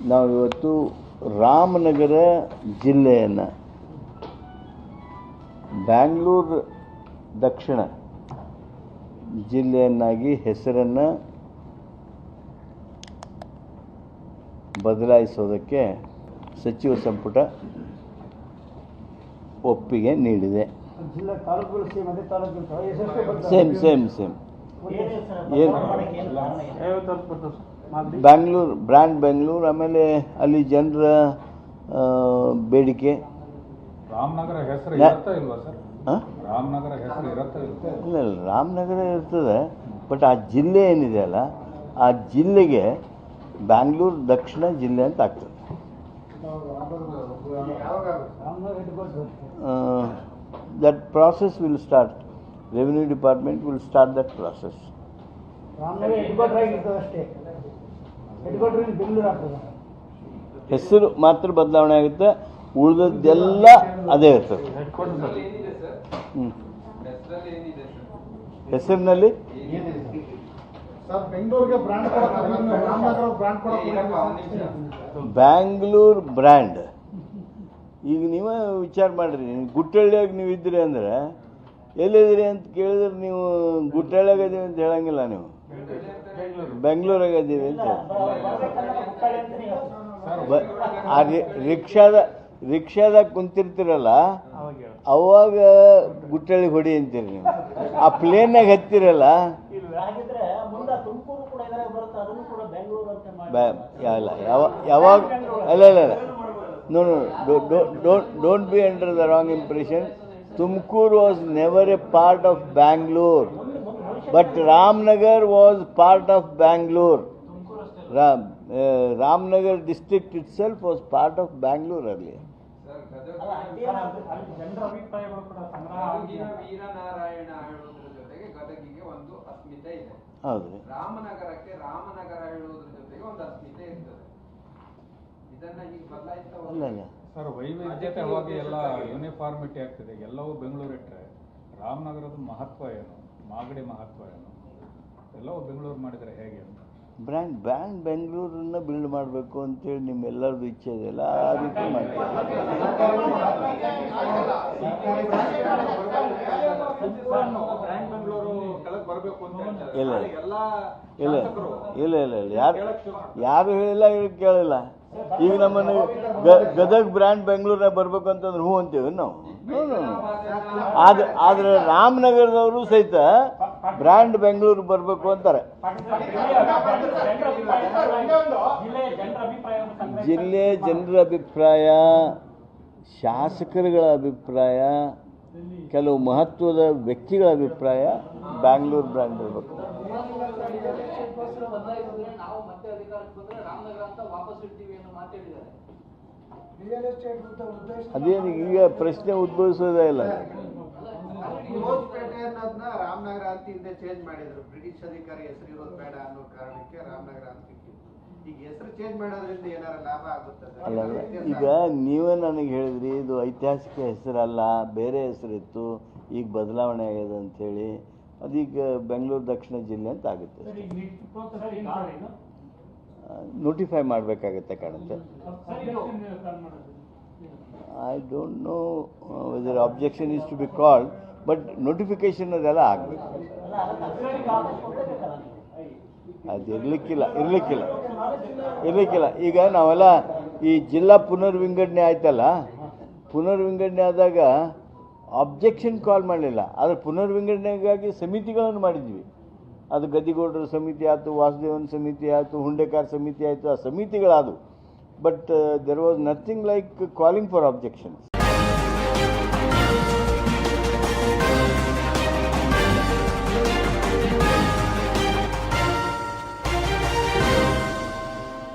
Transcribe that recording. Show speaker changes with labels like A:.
A: ನಾವಿವತ್ತು ರಾಮನಗರ ಜಿಲ್ಲೆಯನ್ನು ಬ್ಯಾಂಗ್ಳೂರು ದಕ್ಷಿಣ ಜಿಲ್ಲೆಯನ್ನಾಗಿ ಹೆಸರನ್ನು ಬದಲಾಯಿಸೋದಕ್ಕೆ ಸಚಿವ ಸಂಪುಟ ಒಪ್ಪಿಗೆ ನೀಡಿದೆ. ಸೇಮ್ ಏನು ಬ್ಯಾಂಗ್ಳೂರು ಬ್ರ್ಯಾಂಡ್ ಬೆಂಗಳೂರು, ಆಮೇಲೆ ಅಲ್ಲಿ ಜನರ ಬೇಡಿಕೆ.
B: ರಾಮನಗರ ಹೆಸರು ಇರುತ್ತಾ ಇಲ್ವಾ ಸರ್? ರಾಮನಗರ ಹೆಸರು ಇರುತ್ತಾ
A: ಇಲ್ಲ ರಾಮನಗರ ಇರ್ತದೆ, ಬಟ್ ಆ ಜಿಲ್ಲೆ ಏನಿದೆ ಅಲ್ಲ, ಆ ಜಿಲ್ಲೆಗೆ ಬ್ಯಾಂಗ್ಳೂರು ದಕ್ಷಿಣ ಜಿಲ್ಲೆ ಅಂತ ಆಗ್ತದೆ. That process will start. Revenue department will start that process. ಹೆಸರು ಮಾತ್ರ ಬದಲಾವಣೆ ಆಗುತ್ತೆ, ಉಳಿದದ್ದೆಲ್ಲ ಅದೇ ಇರ್ತದೆ. ಹೆಸರಿನಲ್ಲಿ ಬ್ಯಾಂಗ್ಳೂರ್ ಬ್ರ್ಯಾಂಡ್. ಈಗ ನೀವೇ ವಿಚಾರ ಮಾಡಿರಿ, ಗುಟ್ಟಳ್ಳಿಯಾಗ ನೀವು ಇದ್ರಿ ಅಂದರೆ ಎಲ್ಲಿದ್ರಿ ಅಂತ ಕೇಳಿದ್ರೆ ನೀವು ಗುಟ್ಟಳ್ಳಿಯಾಗ ಇದೀವಿ ಅಂತ ಹೇಳಂಗಿಲ್ಲ, ನೀವು ಬೆಂಗಳೂರಾಗ ಇದೀವಿ ಅಂತ. ಆ ರಿಕ್ಷಾದಾಗ ಕುಂತಿರ್ತೀರಲ್ಲ, ಅವಾಗ ಗುಟ್ಟಳ್ಳಿ ಹೊಡಿ ಅಂತೀರಿ ನೀವು. ಆ ಪ್ಲೇನ್ನಾಗ ಹತ್ತಿರಲ್ಲ, ಯಾವಾಗ ಅಲ್ಲ no don't be under the wrong impression. Tumakuru was never a part of Bangalore, but Ramnagar was part of Bangalore. Ramnagar district itself was part of Bangalore earlier. ಹೌದು,
C: ರಾಮನಗರಕ್ಕೆ ರಾಮನಗರ ಹೇಳುವುದರ ಜೊತೆಗೆ ಒಂದು ಅಸ್ಮಿತೆ ಇರ್ತದೆ. ಇದನ್ನ ಈಗ ಬದಲಾಯಿಸ್ತಾ
B: ಸರ್, ವೈವಿಧ್ಯತೆಯಾಗಿ ಎಲ್ಲ ಯೂನಿಫಾರ್ಮಿಟಿ ಆಗ್ತಿದೆ. ಎಲ್ಲವೂ ಬೆಂಗಳೂರು ಇಟ್ಟರೆ ರಾಮನಗರದ ಮಹತ್ವ ಏನು, ಮಾಗಡಿ ಮಹತ್ವ ಏನು, ಎಲ್ಲವೂ ಬೆಂಗಳೂರು ಮಾಡಿದರೆ ಹೇಗೆ ಅಂತ.
A: ಬ್ರ್ಯಾಂಡ್ ಬೆಂಗಳೂರನ್ನ ಬಿಲ್ಡ್ ಮಾಡಬೇಕು ಅಂತೇಳಿ ನಿಮ್ಮೆಲ್ಲರದ್ದು ಇಚ್ಛೆ ಇದೆಯಲ್ಲ, ಆ ರೀತಿ ಮಾಡ್ತೀವಿ. ಇಲ್ಲ ಯಾರು ಹೇಳಿಲ್ಲ, ಕೇಳಿಲ್ಲ. ಈಗ ನಮ್ಮನ್ನು ಗದಗ ಬ್ರ್ಯಾಂಡ್ ಬೆಂಗಳೂರಿನಾಗ ಬರ್ಬೇಕು ಅಂತಂದ್ರೆ ಹ್ಞೂ ಅಂತೀವಿ ನಾವು. ಆದ್ರೆ ರಾಮನಗರದವರು ಸಹಿತ ಬ್ರ್ಯಾಂಡ್ ಬೆಂಗಳೂರು ಬರಬೇಕು ಅಂತಾರೆ. ಜಿಲ್ಲೆ ಜನರ ಅಭಿಪ್ರಾಯ, ಶಾಸಕರುಗಳ ಅಭಿಪ್ರಾಯ, ಕೆಲವು ಮಹತ್ವದ ವ್ಯಕ್ತಿಗಳ ಅಭಿಪ್ರಾಯ ಬ್ಯಾಂಗ್ಳೂರು ಬ್ರ್ಯಾಂಡ್ ಇರಬೇಕು. ಅದೇನು ಈಗ ಪ್ರಶ್ನೆ ಉದ್ಭವಿಸೋದೇ ಇಲ್ಲ.
C: ರಾಮನಗರ ಅಂತ ಹಿಂದೆ ಚೇಂಜ್ ಮಾಡಿದ್ರು, ಬ್ರಿಟಿಷ್ ಅಧಿಕಾರಿ ಹೆಸರು ಇರೋದು ಬೇಡ ಅನ್ನೋ ಕಾರಣಕ್ಕೆ ರಾಮನಗರ ಅಂತ ಈಗ ಹೆಸರು ಚೇಂಜ್ ಮಾಡೋದ್ರಿಂದ ಏನಾರ ಲಾಭ ಆಗುತ್ತದೆ?
A: ಅಲ್ಲ, ಈಗ ನೀವೇ ನನಗೆ ಹೇಳಿದ್ರಿ ಇದು ಐತಿಹಾಸಿಕ ಹೆಸರಲ್ಲ, ಬೇರೆ ಹೆಸರಿತ್ತು, ಈಗ ಬದಲಾವಣೆ ಆಗಿದೆ ಅಂಥೇಳಿ. ಅದೀಗ ಬೆಂಗಳೂರು ದಕ್ಷಿಣ ಜಿಲ್ಲೆ ಅಂತ ಆಗುತ್ತೆ. ನೋಟಿಫೈ ಮಾಡಬೇಕಾಗತ್ತೆ ಕಾಣುತ್ತೆ. I don't know whether objection is to be called, but notification ಅದೆಲ್ಲ ಆಗಬೇಕು. ಅದು ಇರಲಿಕ್ಕಿಲ್ಲ. ಈಗ ನಾವೆಲ್ಲ ಈ ಜಿಲ್ಲಾ ಪುನರ್ವಿಂಗಡಣೆ ಆಯ್ತಲ್ಲ, ಪುನರ್ವಿಂಗಡಣೆ ಆದಾಗ ಅಬ್ಜೆಕ್ಷನ್ ಕಾಲ್ ಮಾಡಲಿಲ್ಲ, ಆದರೆ ಪುನರ್ವಿಂಗಡಣೆಗಾಗಿ ಸಮಿತಿಗಳನ್ನು ಮಾಡಿದ್ವಿ. ಅದು ಗದ್ದಿಗೌಡರ ಸಮಿತಿ ಆಯಿತು, ವಾಸುದೇವನ್ ಸಮಿತಿ ಆಯಿತು, ಹುಂಡೇಕಾರ್ ಸಮಿತಿ ಆಯಿತು, ಆ ಸಮಿತಿಗಳಾದವು. But there was nothing like calling for objections.